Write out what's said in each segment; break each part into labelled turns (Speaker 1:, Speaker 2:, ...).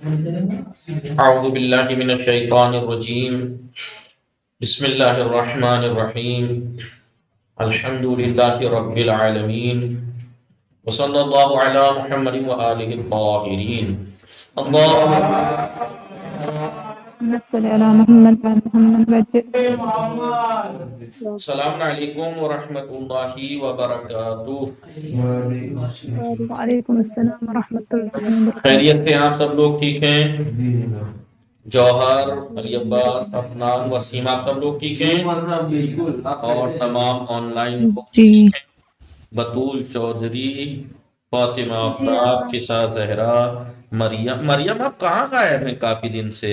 Speaker 1: اعوذ باللہ من الشیطان الرجیم بسم اللہ الرحمن الرحیم الحمد للہ رب العالمین وصلی اللہ علی محمد وآلہ الطاہرین اللہم
Speaker 2: صلی علی محمد محمد
Speaker 1: السلام علیکم ورحمۃ اللہ وبرکاتہ۔
Speaker 2: وعلیکم السلام ورحمۃ اللہ وبرکاتہ۔
Speaker 1: خیریت سے آپ سب لوگ ٹھیک ہیں؟ جوہر، علی عباس، افنان، وسیم، آپ سب لوگ ٹھیک ہیں؟ اور تمام آن لائن
Speaker 2: جی
Speaker 1: بطول چودھری، فاطمہ آفتاب، فضا زہرا، مریم آپ کہاں غائب ہیں کافی دن سے؟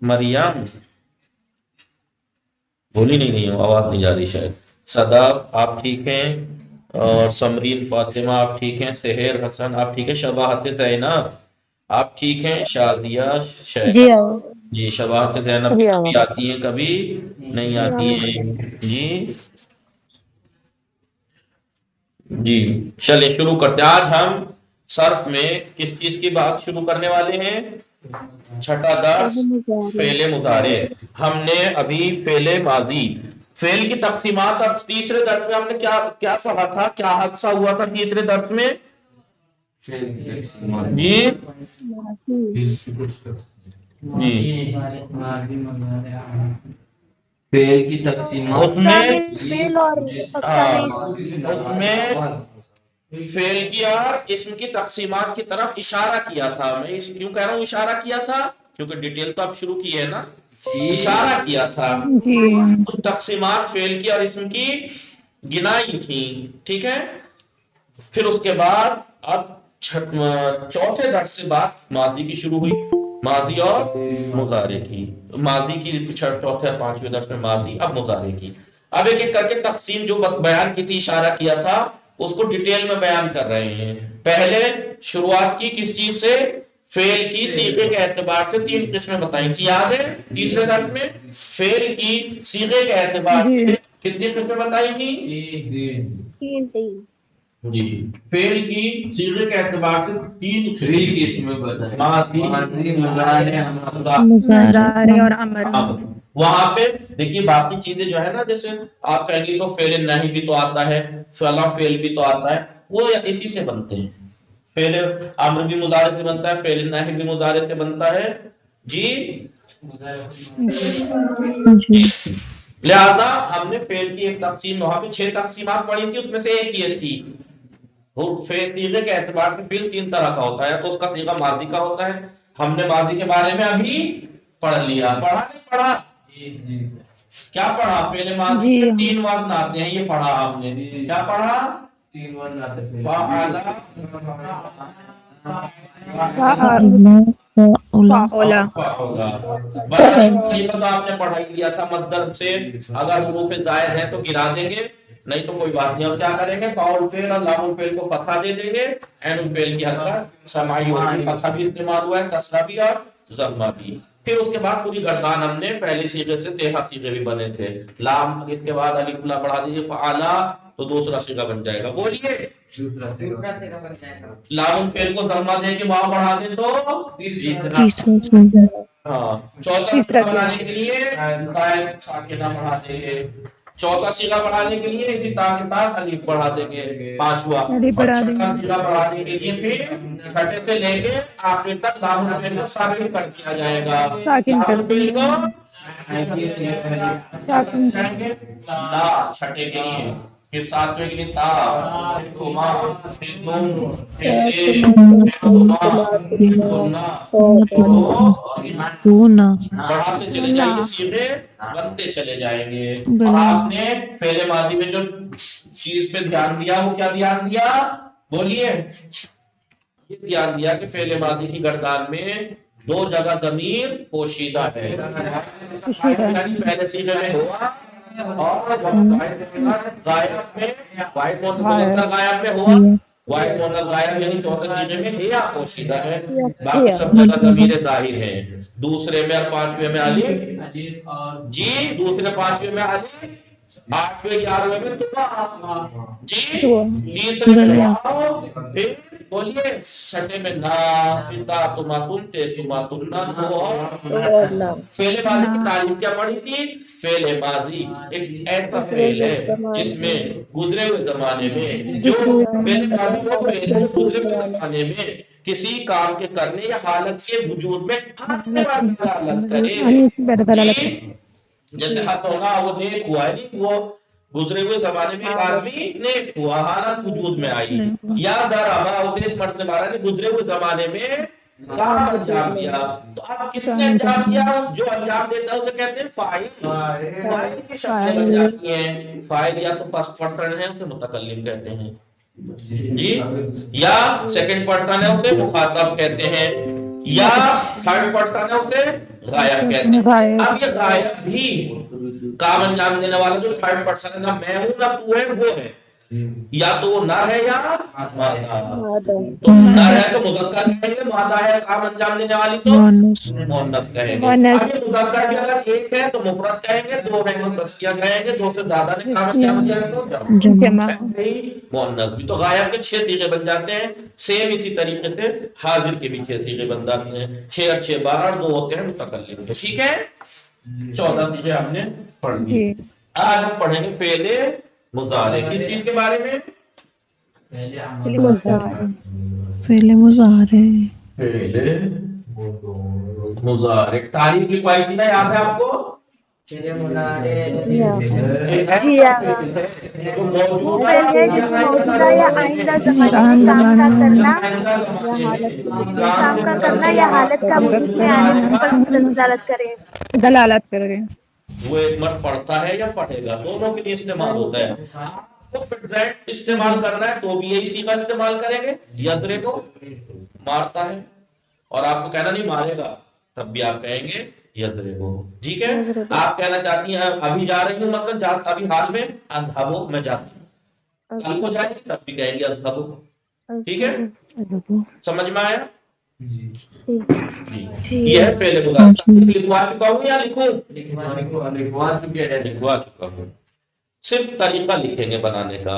Speaker 1: مریم بولی نہیں ہو، آواز نہیں جا رہی شاید۔ صدف آپ ٹھیک ہیں؟ اور سمرین فاطمہ آپ ٹھیک ہیں؟ سحر حسن آپ ٹھیک ہیں؟ شباہت زینب آپ ٹھیک ہیں؟ شازیہ
Speaker 2: جی
Speaker 1: جی شباہت زینب
Speaker 2: جی
Speaker 1: کبھی آتی ہیں کبھی نہیں آتی ہیں جی جی۔ چلے شروع کرتے ہیں۔ آج ہم صرف میں کس چیز کی بات شروع کرنے والے ہیں؟ چھٹا درس فعل مضارع۔ ہم نے ابھی فعل ماضی، فعل کی تقسیمات، اب تیسرے درس میں ہم نے کیا پڑھا تھا؟ کیا حادثہ ہوا تھا تیسرے درس میں؟ جی جی
Speaker 3: فعل کی تقسیمات
Speaker 1: اس میں فعل کی اور اسم کی تقسیمات کی طرف اشارہ کیا تھا۔ میں کیوں کہہ رہا ہوں اشارہ کیا تھا؟ کیونکہ ڈیٹیل تو اب شروع کی ہے نا، اشارہ کیا تھا۔
Speaker 2: جی
Speaker 1: کچھ تقسیمات فعل کی اور اسم کی گنائی تھی، ٹھیک ہے۔ پھر اس کے بعد اب چوتھے درس سے بات ماضی کی شروع ہوئی، ماضی اور مضارع کی۔ ماضی کی چوتھے اور پانچویں درس میں ماضی، اب مضارع کی۔ اب ایک ایک کر کے تقسیم جو بیان کی تھی، اشارہ کیا تھا، اس کو ڈیٹیل میں بیان کر رہے ہیں۔ پہلے شروعات کی کس چیز سے؟ فعل کی صیغے کے اعتبار سے تین قسمیں بتائی تھی، یاد ہے تیسرے درس میں؟ فعل کی صیغے کے اعتبار
Speaker 2: جی
Speaker 1: سے کتنی قسمیں بتائی تھی؟ جی فعل کی صیغے کے اعتبار سے تین
Speaker 3: قسمیں بتائیں،
Speaker 1: ماضی،
Speaker 2: مضارع اور امر۔
Speaker 1: اب وہاں پہ دیکھیے باقی چیزیں جو ہے نا، جیسے آپ کہیں گے تو فعل نہی بھی تو آتا ہے، فعل فعل بھی تو آتا ہے، وہ اسی سے بنتے ہیں۔ فعل امر بھی مضارع سے بنتا ہے، فعل نہی بھی مضارع سے بنتا ہے جی۔
Speaker 2: جی
Speaker 1: لہذا ہم نے فعل کی ایک تقسیم، وہاں پہ 6 تقسیمات پڑھی تھی، اس میں سے ایک یہ تھی صیغے کے اعتبار سے فعل تین طرح کا ہوتا ہے، تو اس کا صیغہ ماضی کا ہوتا ہے۔ ہم نے ماضی کے بارے میں ابھی پڑھ لیا، پڑھا نہیں پڑھا؟ کیا پڑھا؟ فعل ماضی
Speaker 2: جی
Speaker 1: میں 3 وزن آتے ہیں، یہ پڑھا آپ نے۔ کیا پڑھا؟
Speaker 3: 3 وزن آتے ہیں۔
Speaker 1: فعل،
Speaker 2: فعلا
Speaker 1: یہ تو آپ نے پڑھا ہی لیا تھا مصدر سے، اگر حروف زائد ہیں تو گرا دیں گے، نہیں تو کوئی بات نہیں۔ اور کیا کریں گے؟ فاعل فعل اور لام الفعل کو فتحہ دے دیں گے، عین الفعل کی حرکت سماعی ہوگی، فتحہ بھی استعمال ہوا ہے، کسرہ بھی اور ضمہ بھی۔ پھر اس کے بعد پوری گردان ہم نے پہلے صیغے سے 13 صیغے بھی بنے تھے۔ لام اس کے بعد الف لا بڑھا دیجیے، فعلا تو دوسرا صیغہ بن جائے گا، بولیے
Speaker 3: دوسرا صیغہ بن جائے گا۔
Speaker 1: لام الفعل کو ضمہ دے کے واو بڑھا دیں تو تیسرا۔ ہاں چوتھا
Speaker 2: تیسرا
Speaker 1: صیغہ بنانے کے لیے قائم ساکنہ بڑھا دیں گے، چوتھا صیغہ بڑھانے کے لیے اسی تا کے ساتھ الف بڑھا دیں گے، پانچواں۔
Speaker 2: علی
Speaker 1: اور
Speaker 2: بڑھا دیں
Speaker 1: چھٹا
Speaker 2: گے۔
Speaker 1: صیغہ بڑھانے کے لیے پھر چھٹے سے لے کے آخر تک لام الفعل کو ساکن کر دیا جائے گا۔
Speaker 2: ساکن
Speaker 1: لام
Speaker 2: کر دیں
Speaker 1: الفعل
Speaker 2: گے، ساکن کر
Speaker 1: کو لا چھٹے کے لیے، پھر ساتویں کے لیے تا، پھر تما، پھر تم، پھر اے، پھر تما، پھر تمنا، بڑھاتے چلے جائیں گے، صیغے بنتے چلے جائیں گے۔ اور آپ نے فعل ماضی میں جو چیز پہ دھیان دیا وہ کیا دھیان دیا؟ بولیے۔ یہ دھیان دیا کہ فعل ماضی کی گردان میں 2 جگہ ضمیر پوشیدہ ہے، یعنی پہلے صیغے میں ہوا اور غائب میں واحد مذکر غائب میں ہوا، واحد مذکر غائب یعنی چوتھے صیغے میں ہیا پوشیدہ ہے، باقی سب جگہ ضمیر ظاہر ہے۔ دوسرے میں اور پانچویں میں الف جی، دوسرے پانچویں میں الف، آٹھویں 11ویں میں تما جی، تیسرے میں واو، پھر بولیے چھٹے میں نا پتا تما تمتے تما تمنا تو فعل ماضی کی تعریف کیا پڑھی تھی؟ فعل ماضی ایک ایسا فعل ہے جس میں گزرے ہوئے زمانے میں جو فعل ماضی وہ فعل ہے گزرے ہوئے زمانے میں کسی کام کے کرنے یا حالت کے وجود میں آنے والی دلالت کرے جی جیسے ہتھوڑا وہ نیک ہوا ہے نہیں وہ گزرے ہوئے زمانے میں ایک آدمی نیک ہوا حالت وجود میں آئی یا درآمد اس نے ایک مرد مارا نے گزرے ہوئے زمانے میں کام انجام دیا تو اب کس نے انجام دیا جو انجام دیتا ہے اسے کہتے ہیں فاعل فاعل کی شکلیں بن جاتی ہیں فاعل یا تو فرسٹ پرسن ہے اسے متکلم کہتے ہیں جی یا سیکنڈ پرسن ہے اسے مخاطب کہتے ہیں یا تھرڈ پرسن ہے اسے غائب کہتے ہیں اب یہ غائب بھی کام انجام دینے والا جو تھرڈ پرسن ہے نہ میں ہوں نہ تو ہے وہ ہے یا تو وہ نہ ہے یا مادہ تو نہ ہے تو مذکر کہیں گے مادہ ہے کام انجام دینے والی تو مؤنث کہیں گے اب یہ مذکر بھی اگر ایک ہے تو مفرد کہیں گے دو ہیں تو تذکیہ کہیں گے دو سے زیادہ نے کام انجام دیا تو جمع مؤنث بھی تو غائب کے 6 صیغے بن جاتے ہیں سیم اسی طریقے سے حاضر کے بھی 6 صیغے بن جاتے ہیں 6 اور 6 12 اور 2 ہوتے ہیں متکلم کے ٹھیک ہے 14 صیغے ہم نے پڑھ لی آج ہم پڑھیں گے فعل مضارع کس چیز کے بارے میں
Speaker 2: فعل مضارع
Speaker 1: مضارع تعریف لکھوائی تھی نا یاد ہے آپ کو
Speaker 4: جی وہ فعل ہے جس میں موجودہ یا آئندہ زمانے کام کا کرنا یا حالت کا وجود میں آنے پر دلالت کرے
Speaker 1: وہ ایک مرد پڑھتا ہے یا پڑھے گا دونوں کے لیے استعمال ہوتا ہے آپ کو پریزنٹ استعمال کرنا ہے تو بھی یہی صیغہ استعمال کریں گے یضرب کو مارتا ہے اور آپ کو کہنا نہیں مارے گا تب بھی آپ کہیں گے یضرب ٹھیک ہے آپ کہنا چاہتی ہیں ابھی جا رہی ہوں مطلب ابھی حال میں اذهب میں جاتی ہوں کل کو جائیں گے تب بھی کہیں گے اذهب ٹھیک ہے سمجھ میں آیا جی یہ ہے فعل مضارع لکھوا چکا ہوں یا لکھوں لکھوا چکا ہوں صرف طریقہ لکھیں گے بنانے کا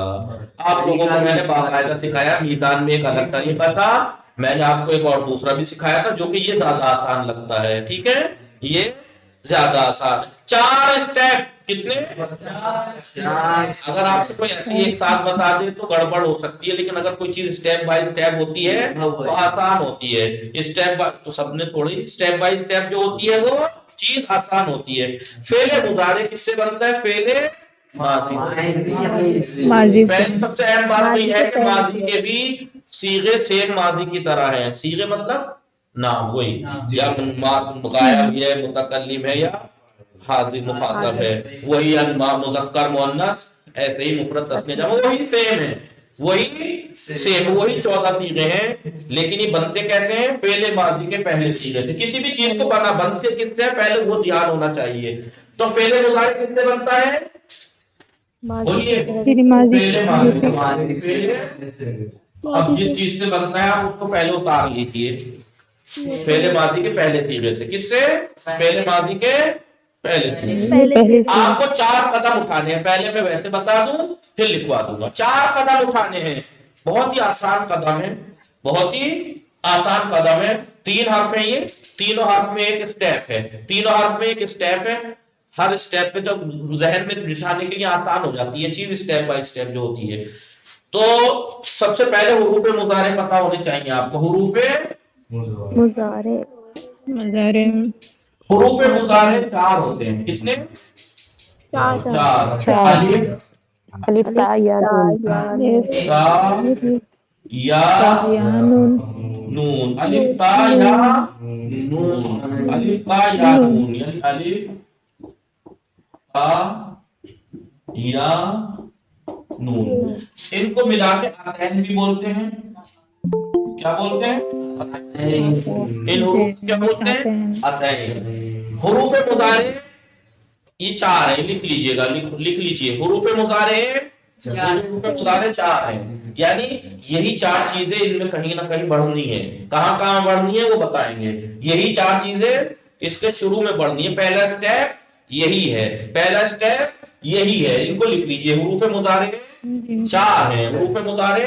Speaker 1: آپ لوگوں کو میں نے باقاعدہ سکھایا میزان میں ایک الگ طریقہ تھا میں نے آپ کو ایک اور دوسرا بھی سکھایا تھا جو کہ یہ زیادہ آسان لگتا ہے ٹھیک ہے یہ زیادہ آسان 4 اسٹیپ کتنے اگر آپ کو کوئی ایسی ایک ساتھ بتا دے تو گڑبڑ ہو سکتی ہے لیکن اگر کوئی چیز اسٹیپ بائی اسٹیپ ہوتی ہے تو آسان ہوتی ہے اسٹیپ تو سب نے تھوڑی اسٹیپ بائی اسٹیپ جو ہوتی ہے وہ چیز آسان ہوتی ہے فعل مضارع کس سے بنتا ہے فعل ماضی پہلی سب سے اہم بات یہ ہے کہ ماضی کے بھی صیغے سیم ماضی کی طرح ہیں صیغے مطلب نام وہی یا غائب ہے متکلم ہے یا حاضر مخاطب ہے وہی مذکر مؤنث ایسے ہی مفرد تثنیہ جمع وہی سیم ہے وہی سیم وہی 14 صیغے ہیں لیکن یہ بنتے کیسے ہیں فعل ماضی کے پہلے صیغے سے کسی بھی چیز کو بنتے کس سے پہلے وہ دھیان ہونا چاہیے تو فعل مضارع کس سے بنتا ہے بولیے اب جس چیز سے بنتا ہے آپ اس کو پہلے اتار لیجیے فعل ماضی کے پہلے صیغے سے کس سے فعل ماضی کے پہلے صیغے آپ کو 4 قدم اٹھانے ہیں پہلے میں ویسے بتا دوں پھر لکھوا دوں گا 4 قدم اٹھانے ہیں بہت ہی آسان قدم ہے بہت ہی آسان قدم ہے 3 حرف ہیں یہ تینوں حرف میں ایک اسٹیپ ہے تینوں حرف میں ایک اسٹیپ ہے ہر اسٹیپ پہ جب ذہن میں بچھانے کے لیے آسان ہو جاتی ہے چیز اسٹیپ بائی اسٹیپ جو ہوتی ہے تو سب سے پہلے حروف مضارع پتہ ہونے چاہیے آپ کو حروف
Speaker 2: مضارع
Speaker 1: حروف مضارع 4 ہوتے ہیں کتنے 4
Speaker 2: الف تا یا
Speaker 1: نون الف تا یا نون الف تا یا نون یعنی الف تا یا نون ان کو ملا کے عطین بھی بولتے ہیں کیا بولتے ہیں ان حروف کیا بولتے ہیں عطین حروف مضارع یہ 4 ہیں لکھ لیجئے گا لکھ لیجئے حروف مضارع 4 ہیں یعنی یہی 4 چیزیں ان میں کہیں نہ کہیں بڑھنی ہے کہاں کہاں بڑھنی ہے وہ بتائیں گے یہی 4 چیزیں اس کے شروع میں بڑھنی ہے پہلا اسٹیپ یہی ہے پہلا اسٹیپ یہی ہے ان کو لکھ لیجئے حروف مضارع 4 ہیں حروف مضارع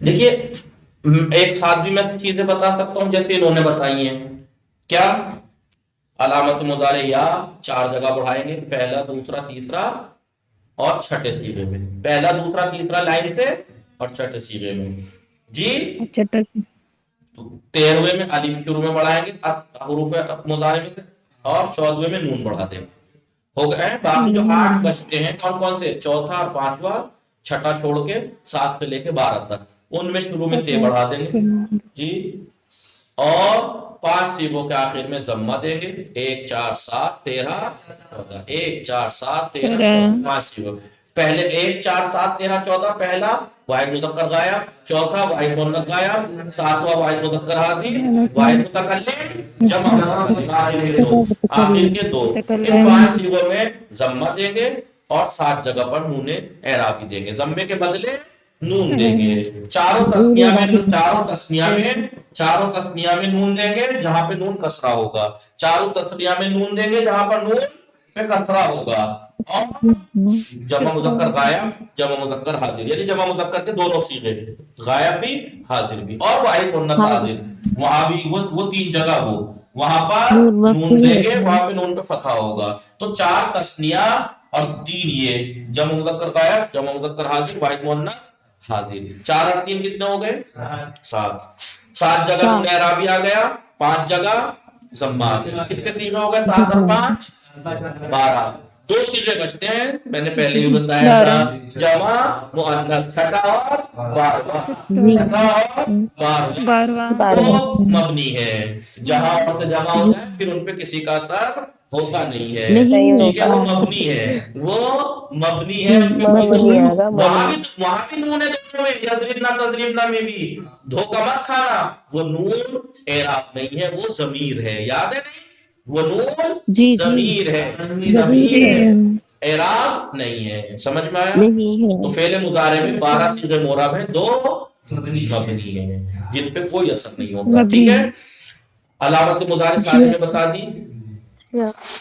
Speaker 1: دیکھیے ایک ساتھ بھی میں چیزیں بتا سکتا ہوں جیسے انہوں نے بتائی ہیں. کیا علامت مضارع یا 4 جگہ بڑھائیں گے، پہلا دوسرا تیسرا اور چھٹے صیغے میں. پہلا دوسرا تیسرا لائن سے اور چھٹے صیغے میں. جی 13ویں میں الف شروع میں بڑھائیں گے حروف مضارع میں سے، اور 14ویں میں نون بڑھا دیں گے. ہو گئے. باقی جو 8 بچتے ہیں کون کون سے، چوتھا اور پانچواں، چھٹا چھوڑ کے 7 سے لے کے 12 تک، ان میں شروع میں تے بڑھا دیں گے. جی اور 5 صیغوں کے آخر میں ضمہ دیں گے. 1 4 7 13 14. 1 4 7 13 14. 5 صیغوں. پہلے 1 4 7 13 14 پہلا واحد مذکر غائب، چوتھا واحد مؤنث غائب، ساتواں واحد مذکر حاضر، واحد متکلم، جمع آخر کے 2. ان 5 صیغوں میں ضمہ دیں گے اور 7 جگہ پر نون اعرابی دیں گے. ضمے کے بدلے نون دیں گے. چاروں تسنیہ میں نون دیں گے جہاں پہ نون کسرہ ہوگا. چاروں تسنیہ میں نون دیں گے جہاں پر نون پہ کسرہ ہوگا. اور جمع مذکر غائب، جمع مذکر حاضر، یعنی جمع مذکر کے دونوں صیغے، غائب بھی حاضر بھی، اور واحد مؤنث حاضر، وہاں بھی وہ 3 جگہ ہو، وہاں پر نون دیں گے، وہاں پہ نون پہ فتح ہوگا. تو 4 تسنیہ اور 3 یہ جمع مذکر غائب، جمع مذکر حاضر، واحد مؤنث حاضر. 4 اور 3 کتنے ہو گئے؟ 7 جگہ نون اعرابی آ گیا، 5 جگہ ضمہ آ گیا. کتنے صیغے ہو گئے؟ 7 اور 5 12. 2 صیغے بچتے ہیں، میں نے پہلے ہی بتایا تھا، جمع مؤنث چھٹا اور بارواں. چھٹا اور بارواں وہ مبنی ہے. جہاں اور جمع ہو جائے پھر ان پہ کسی کا اثر ہوتا نہیں ہے. ٹھیک ہے، وہ مبنی ہے، وہ مبنی ہے. وہاں بھی نون ہے دونوں میں، یضربنا تضربنا میں بھی. دھوکہ مت کھانا، وہ نون اعراب نہیں ہے، وہ ضمیر ہے. یاد ہے نہیں؟ وہ نون ضمیر ہے، ضمیر اعراب نہیں ہے. سمجھ میں آیا؟ تو فعل مضارع میں 12 صیغے مورب ہیں، 2 مبنی ہیں جن پہ کوئی اثر نہیں ہوتا. ٹھیک ہے. علامت مضارع ساتھ میں بتا دی،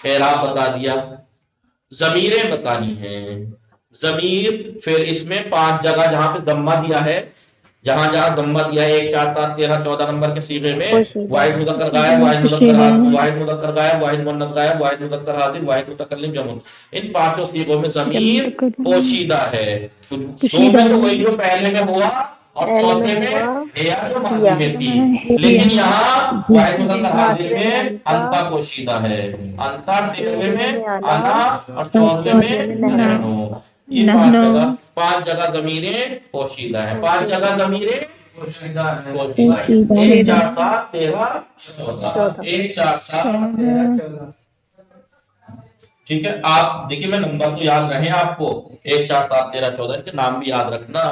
Speaker 1: اعراب بتا دیا. ضمیریں بتانی ہیں. ضمیر پھر اس میں 5 جگہ جہاں پہ ضمہ دیا ہے، جہاں ضمہ دیا ہے 1 4 7 13 14 نمبر کے صیغے میں، واحد مذکر غائب، واحد مذکر حاضر، واحد مذکر غائب، واحد مؤنث غائب، واحد مذکر حاضر، واحد متکلم، جمع. ان 5 صیغوں میں ضمیر پوشیدہ ہے. 2 میں تو وہی جو پہلے میں ہوا، اور چوتھے میں یا جو ماضی میں تھی. لیکن یہاں واحد مذکر حاضر میں انتا پوشیدہ ہے. انتا 13ویں میں انا اور 14ویں میں نحنو. یہ 5 جگہ ضمیریں پوشیدہ ہیں. 5 جگہ ضمیریں پوشیدہ ہیں. 1 4 7 13 14. 1 4 7 13 14. ٹھیک ہے. آپ دیکھیے میں نمبر تو یاد رہے آپ کو، 1 4 7 13 14، ان کے نام بھی یاد رکھنا.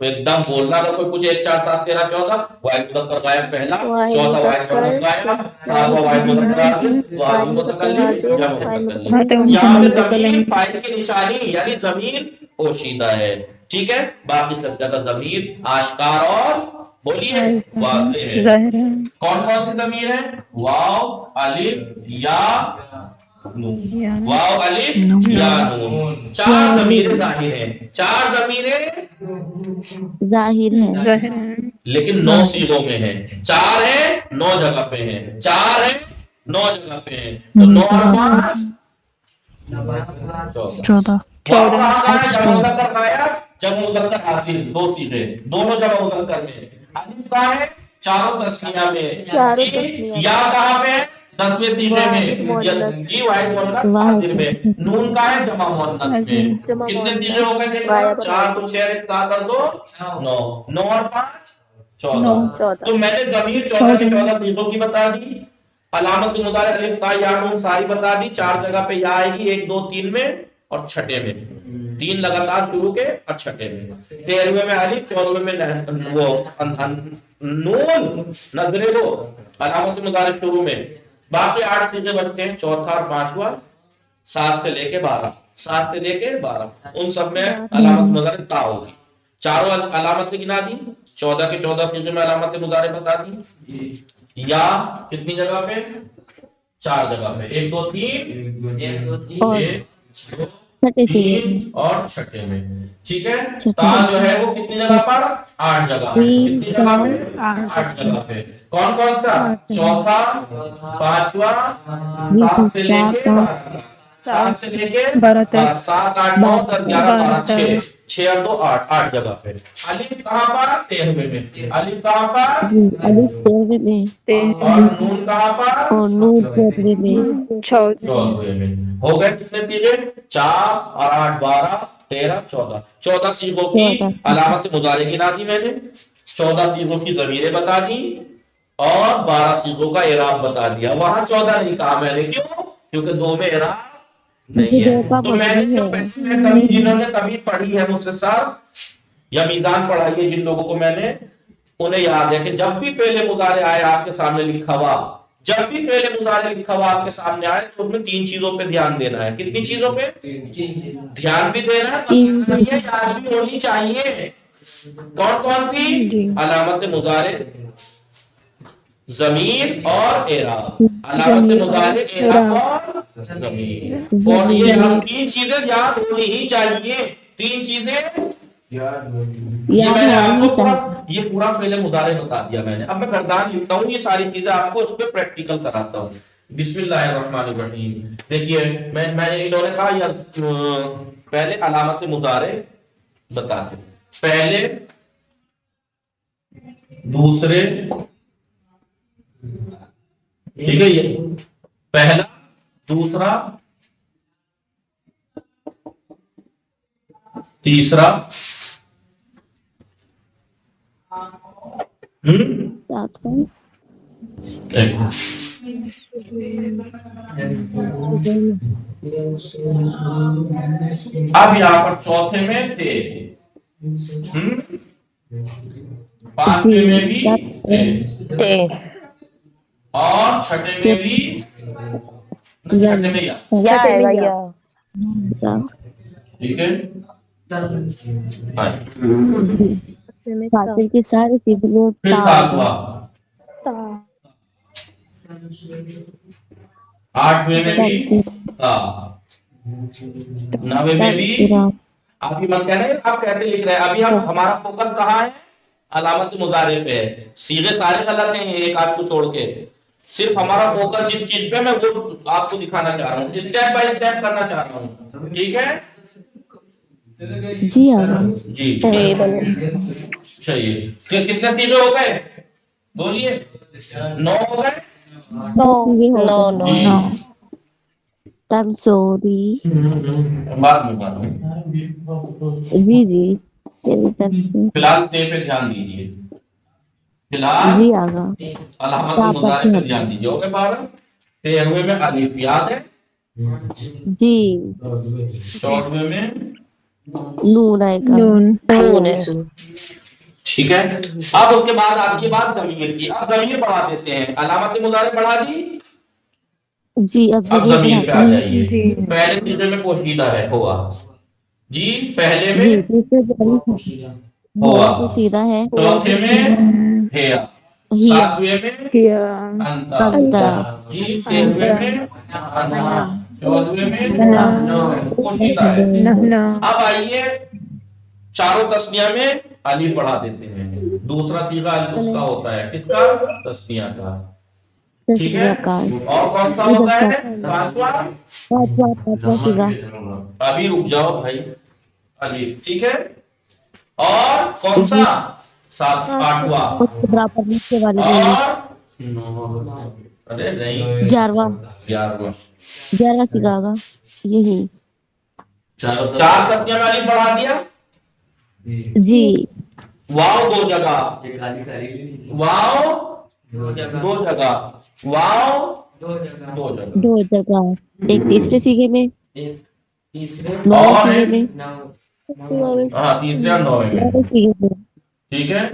Speaker 1: ایک دم بولنا اگر کوئی پوچھے 1 4 7 13 14، واحد مذکر غائب پہلا، چوتھا واحد مؤنث غائب، ساتواں واحد مذکر حاضر، واحد متکلم، جمع متکلم. یہاں پہ ضمیر فاعل کی نشانی یعنی ضمیر پوشیدہ ہے. ٹھیک ہے. باقی سب جگہ ضمیر آشکار اور بولیے واضح ہے. کون کون سی ضمیر ہے؟ واو، الف، یا، نون. واو، الف، یا، نون. 4 ضمیر ظاہر ہیں. 4 ضمیریں
Speaker 2: ظاہر ہے
Speaker 1: لیکن 9 صیغوں میں ہیں. 4 ہیں 9 جگہ پہ ہیں. 4 ہیں 9 جگہ پہ ہیں. تو 9 اور 5 14. واو کہاں کا ہے؟ جمع مذکر غائب، جمع مذکر حاضر، 2 صیغے دونوں جمع مذکر میں. الف کہاں ہے؟ چاروں تسنیہ میں. یا کہاں پہ ہے؟ 10ویں صیغے میں. جی واحد مؤنث حاضر میں. نون کا ہے؟ جمع مؤنث میں. کتنے صیغے ہو گئے تھے؟ 4 تو 6 7 اور 2 9. 9 اور 5 14. تو میں نے ضمیر 14 کے 14 صیغوں کی بتا دی. علامت مضارع الف تا یا نون ساری بتا دی. 4 جگہ پہ یا آئے گی، 1 2 3 میں اور چھٹے میں. 3 لگاتار شروع کے اور چھٹے میں. 13ویں میں الف، 14ویں میں وہ نون نظرے وہ علامت مضارع شروع میں. باقی 8 صیغے بچتے ہیں، چوتھا اور پانچواں، 7 سے لے کے 12. 7 سے لے کے 12 ان سب میں علامت مضارع تا ہوگی. چاروں علامتیں گنا دی. 14 کے 14 صیغے میں علامت مضارع بتا دی. یا کتنی جگہ پہ؟ 4 جگہ پہ. 1 2 3 1 2
Speaker 2: چھٹے سیگے
Speaker 1: تین اور چھٹے میں. ٹھیک ہے.
Speaker 2: چھٹے
Speaker 1: تا
Speaker 2: میں
Speaker 1: جو ہے وہ کتنی جگہ پر؟ 8 جگہ پہ. کتنی جگہ پہ؟ 8 جگہ پہ. کون کون سا؟ چوتھا، پانچواں،
Speaker 2: جی
Speaker 1: 7 سے لے کے
Speaker 2: پانچ
Speaker 1: 12، 7 سے لے کے 7، 8، 9، 10، 11، 12، 6، 6 اور 2، 8، 8 جگہ پہ. الف کہاں پر؟ 13ویں میں. الف کہاں پر؟
Speaker 2: جی الف 13ویں میں
Speaker 1: اور نون کہاں پر؟
Speaker 2: اور نون 14ویں میں.
Speaker 1: 14ویں میں. ہو گئے کتنے سیغے؟ 4 اور 8، 12، 13، 14. 14 سیغوں کی
Speaker 2: 14
Speaker 1: علامت مضارع گنا دی میں نے، 14 سیغوں کی ضمیریں بتا دی اور 12 سیغوں کا اعراب بتا دیا. وہاں 14 نہیں کہا میں نے. کیوں؟ کیونکہ 2 میں اعراب نہیں
Speaker 2: دو
Speaker 1: ہے.
Speaker 2: کا
Speaker 1: تو میں نے
Speaker 2: مبنی
Speaker 1: جو
Speaker 2: ہے.
Speaker 1: پہلے میں کبھی جنہوں نے کبھی پڑھی ہے مجھ سے ساتھ یا میزان پڑھائی ہے جن لوگوں کو میں نے، انہیں یاد ہے کہ جب بھی فعل مضارع آئے آپ کے سامنے لکھا ہوا، جب بھی فعل مضارع لکھا ہوا آپ کے سامنے آئے تو اس میں 3 چیزوں پہ دھیان دینا ہے. کتنی چیزوں پہ دھیان بھی دینا ہے؟
Speaker 2: تین
Speaker 1: بتانا بھی ہے، یاد بھی ہونی چاہیے. کون کون سی؟ علامت مضارع، ضمیر اور اعراب. علامت مضارع، اعراب اور ضمیر. اور یہ ہم 3 چیزیں یاد ہونی ہی چاہیے. 3 چیزیں یہ
Speaker 2: یاد
Speaker 1: میں نے آپ
Speaker 2: ہونی
Speaker 1: کو
Speaker 2: چاہیے.
Speaker 1: یہ پورا فعل مضارع بتا دیا میں نے. اب میں گردان لکھتا ہوں، یہ ساری چیزیں آپ کو اس پہ پریکٹیکل کراتا ہوں. بسم اللہ الرحمن الرحیم. دیکھیے میں نے انہوں نے کہا یا پہلے علامت مضارع بتاتے، پہلے، دوسرے، ٹھیک ہے، یہ پہلا، دوسرا، تیسرا،
Speaker 2: ساتواں
Speaker 1: اب یہاں پر چوتھے میں تھے، پانچویں میں بھی تھے اور چھٹے میں بھی نہیں، چھٹے میں
Speaker 5: یا آئے گا یا.
Speaker 1: ٹھیک ہے.
Speaker 2: جی خاطر کے سارے سیگے
Speaker 1: پھر
Speaker 2: تا
Speaker 1: ساتواں، 8ویں میں بھی تھا، 9ویں میں بھی. آپ ہی مت کہہ رہے، آپ کیسے لکھ رہے ہیں؟ ابھی ہمارا فوکس کہاں ہے؟ علامت مضارع پہ ہے. سیغے سارے غلط ہیں ایک آدھ کو چھوڑ کے. صرف ہمارا فوکس جس چیز پہ، میں وہ آپ کو دکھانا چاہ رہا ہوں، اسٹیپ بائی اسٹیپ کرنا چاہ رہا ہوں. ٹھیک ہے
Speaker 2: جی آگا
Speaker 1: جی. چلیے کتنے سیغے ہو گئے بولیے؟ 9 ہو گئے.
Speaker 2: 10 سیگے ہو
Speaker 5: نو
Speaker 2: گئے.
Speaker 5: نو
Speaker 1: جی
Speaker 2: تنسوری.
Speaker 1: بعد میں
Speaker 2: جی جی
Speaker 1: فی الحال تے پہ دھیان دیجیے. فی الحال
Speaker 2: جی آگا
Speaker 1: علامت
Speaker 2: تا پر
Speaker 1: مضارع پہ دھیان دیجیے. ہو گئے 12. 13ویں میں الف یاد ہے؟
Speaker 2: جی
Speaker 1: 14ویں میں
Speaker 2: نون آئے گا.
Speaker 5: نون ہے.
Speaker 1: ٹھیک ہے. اب اس کے بعد آپ کی بات ضمیر کی. اب ضمیر بڑھا دیتے ہیں. علامت مضارع بڑھا دی.
Speaker 2: جی اب
Speaker 1: اب
Speaker 2: ضمیر
Speaker 1: ضمیر پہ
Speaker 2: بڑھاتے
Speaker 1: آ
Speaker 2: ہیں.
Speaker 1: جائیے. پہلے سیغے میں پوشیدہ ہے ہوا. جی پہلے میں
Speaker 2: جی دوسرے ضمیر
Speaker 1: ہوا،
Speaker 2: ہے پوشیدہ ہے.
Speaker 1: چوتھے میں ہیا،
Speaker 2: ہی
Speaker 1: 7ویں میں انتا،
Speaker 2: انتا
Speaker 1: جی 13ویں میں انا، 14ویں میں پوشیدہ ہے. اب آئیے چاروں تسنیہ میں الف بڑھا دیتے ہیں. دوسرا سیغہ اس کا ہوتا ہے کس کا؟ تسنیہ کا. ٹھیک ہے. اور کون سا ہوتا ہے؟ پانچواں.
Speaker 2: سیگا
Speaker 1: ابھی رک جاؤ بھائی. الف. ٹھیک ہے. اور کون سا؟
Speaker 2: جی
Speaker 1: 8واں.
Speaker 2: برابر نیچے والے میں
Speaker 1: اور ارے نہیں
Speaker 2: 11واں
Speaker 1: 11واں.
Speaker 2: سیگا آگا. یہی
Speaker 1: 4 تسنیہ میں الف بڑھا دیا.
Speaker 2: جی
Speaker 1: واو 2 جگہ، واو 2 جگہ، واو 2 جگہ.
Speaker 2: 2 جگہ. ایک تیسرے سیگے میں، 9ویں
Speaker 1: اور
Speaker 2: سیگے
Speaker 1: ایک
Speaker 2: میں.
Speaker 1: ہاں تیسرے اور 9ویں میں.
Speaker 2: 9ویں سیگے میں.
Speaker 1: ٹھیک ہے.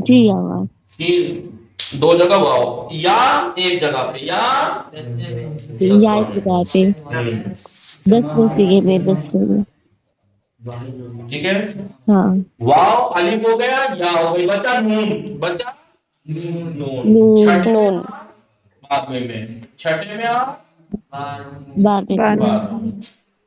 Speaker 2: جی آگا
Speaker 1: 2 جگہ واو، یا ایک جگہ پہ، یا
Speaker 2: یا ایک جگہ پہ 10ویں سیگے میں. 10ویں میں
Speaker 1: ٹھیک ہے.
Speaker 2: ہاں
Speaker 1: واو الف ہو گیا، یا ہو گئی، بچا نون، بچا نون.
Speaker 2: نون
Speaker 1: چھٹے میں
Speaker 5: نون.
Speaker 1: 12ویں میں، چھٹے میں
Speaker 2: 12ویں میں.
Speaker 1: 12.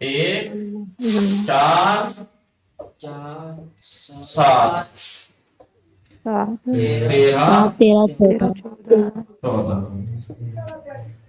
Speaker 1: 1 4 7 13
Speaker 2: 13
Speaker 1: 14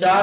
Speaker 1: 4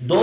Speaker 1: 2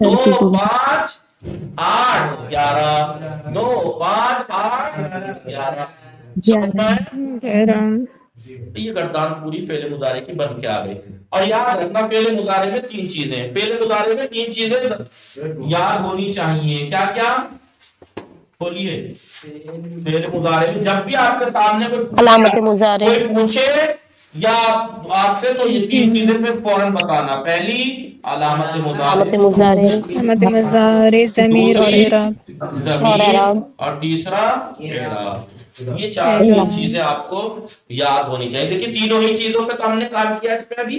Speaker 1: 2, 5, 8 11 9 5 8 11 سمجھ میں آیا؟ یہ گردان پوری فعل مضارع کی بن کے آ گئی. اور یاد رکھنا فعل مضارع میں 3 چیزیں ہیں. فعل مضارع میں 3 چیزیں یاد ہونی چاہیے. کیا کیا بولیے؟ فعل مضارع میں جب بھی آپ کے سامنے
Speaker 5: علامت مضارع
Speaker 1: کوئی پوچھے یا آپ سے تو یہ 3 چیزیں پھر فوراً بتانا. پہلی علامت
Speaker 5: علامت
Speaker 1: مضارع،
Speaker 5: مضارع
Speaker 4: ضمیر اور اعراب.
Speaker 5: اور اعراب،
Speaker 1: اور تیسرا اعراب. یہ 4 چیزیں آپ کو یاد ہونی چاہیے. دیکھیں تینوں ہی چیزوں پہ تو ہم نے کام کیا اس پہ ابھی.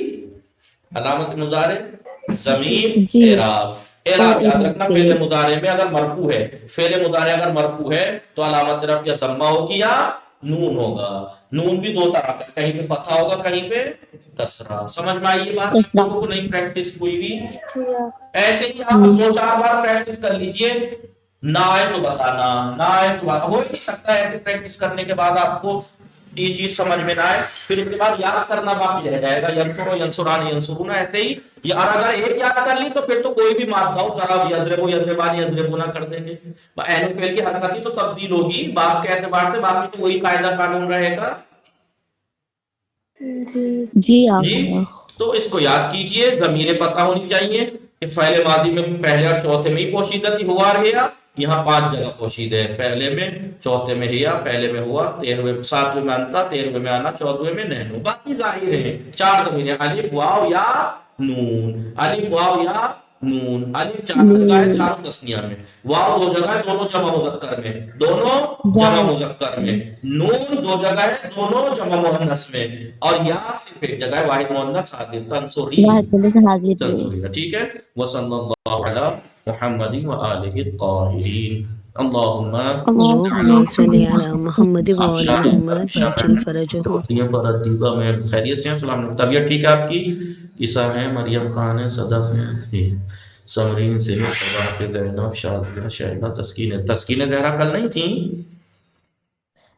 Speaker 1: علامت مضارع، ضمیر،
Speaker 2: جی.
Speaker 1: اعراب. اعراب یاد رکھنا فعل مضارع میں اگر مرفوع ہے، فعل مضارع اگر مرفوع ہے تو علامت رفع یا ضمہ ہوگی یا نون ہوگا. نون بھی 2 طرح کا، کہیں پہ فتحہ ہوگا کہیں پہ کسرہ. سمجھ میں آئی یہ بات؟ لوگوں کو نہیں پریکٹس ہوئی بھی ایسے ہی آپ 2-4 بار پریکٹس کر لیجئے. نہ آئے تو بتانا، نہ آئے تو ہو ہی نہیں سکتا ایسے پریکٹس کرنے کے بعد آپ کو یہ چیز سمجھ میں نہ آئے. پھر اس کے بعد یاد کرنا باقی رہ جائے گا. ینصر ینصران ینصرون ایسے ہی. اور اگر ایک یاد کر لی تو پھر تو کوئی بھی مادہ ہو ضرب یضرب یضربان یضربون کر دیں گے. اہل فعل کی حرکت ہی تو تبدیل ہوگی باب کے اعتبار سے، باقی تو وہی قاعدہ قانون رہے گا.
Speaker 2: جی آقا.
Speaker 1: تو اس کو یاد کیجئے. ضمیر پتہ ہونی چاہیے کہ فعل ماضی میں پہلے اور چوتھے میں ہی پوشیدہ تھی. ہوا رہا یہاں 5 جگہ پوشیدہ ہے. پہلے میں، چوتھے میں ہیا، پہلے میں ہوا، 7ویں میں انتا، 13ویں میں آنا، 14ویں میں نحنو. باقی ظاہر ہے 4 ضمیر الف واو یا نون. الف واو یا نون. الف 4 جگہ ہے چاروں تثنیہ میں، واو 2 جگہ ہے دونوں جمع مذکر میں، دونوں جمع مذکر میں، نون 2 جگہ ہے دونوں جمع مؤنث میں، اور یا صرف 1 جگہ ہے واحد مؤنث حاضر تنصری. ٹھیک ہے. وصلی اللہ علی محمد وآلہ الطاہرین. اللہم
Speaker 5: صلی علی محمد وآل محمد عجل فرجہ.
Speaker 1: یہ فرد دیبا میں خیریت سے ہیں. السلام علیکم. طبیعت ٹھیک ہے آپ کی؟ عیسیٰ ہیں، مریم خان ہے، صدف ہیں، سمرین سے ہے، صباح کے زینب، شادیہ، شہدہ، تسکین زہرا کل نہیں تھیں؟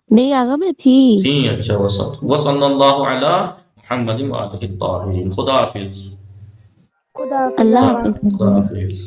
Speaker 2: نہیں آقا میں تھی.
Speaker 1: اچھا. وصلی اللہ علی محمد وآلہ الطاہرین. خدا حافظ.
Speaker 2: اللہ حافظ.
Speaker 1: خدا حافظ.